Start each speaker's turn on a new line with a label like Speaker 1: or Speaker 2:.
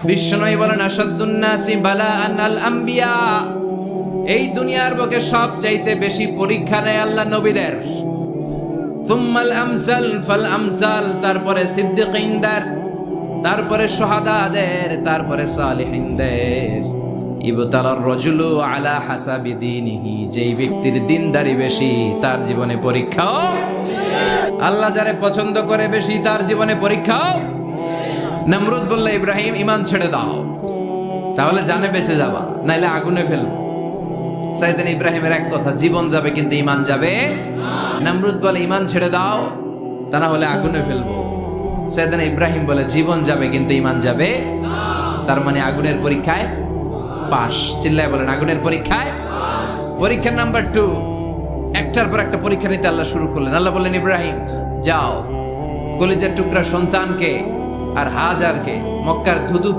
Speaker 1: বিশ্বনবী বলেন আসাদ্দুন নাসি বালাআন আল আম্বিয়া, এই দুনিয়ার বুকে সবচাইতে বেশি পরীক্ষা নেয় আল্লাহ নবীদের। সুম্মাল আমসাল ফাল আমসাল, তারপরে সিদ্দিকিনদের, তারপরে শুহাদাদের, তারপরে সালিহিনদের। ইবতালার রাজুলু আলা হাসাবি দীনিহি, যেই ব্যক্তির দিনদারি বেশি তার জীবনে পরীক্ষাও, আল্লাহ যারে পছন্দ করে বেশি তার জীবনে পরীক্ষাও। নমরুদ বলল ইব্রাহিম ঈমান ছেড়ে দাও, তাহলে জানে বেঁচে যাবা, নাইলে আগুনে ফেলবো। সাইয়েদনা ইব্রাহিমের এক কথা, জীবন যাবে কিন্তু ঈমান যাবে। নমরুদ বলে ঈমান ছেড়ে দাও, তা না হলে আগুনে ফেলবো। সাইয়েদনা ইব্রাহিম বলে জীবন যাবে কিন্তু ঈমান যাবে। তার মানে আগুনের পরীক্ষায় পাস। চিল্লায় বলেন আগুনের পরীক্ষায়। পরীক্ষা নাম্বার 2, একটার পর একটা পরীক্ষা নিতে আল্লাহ শুরু করলেন। আল্লাহ বললেন ইব্রাহিম যাও, কলিজার টুকরা সন্তানকে আর হাজারকে মক্কার ধুধু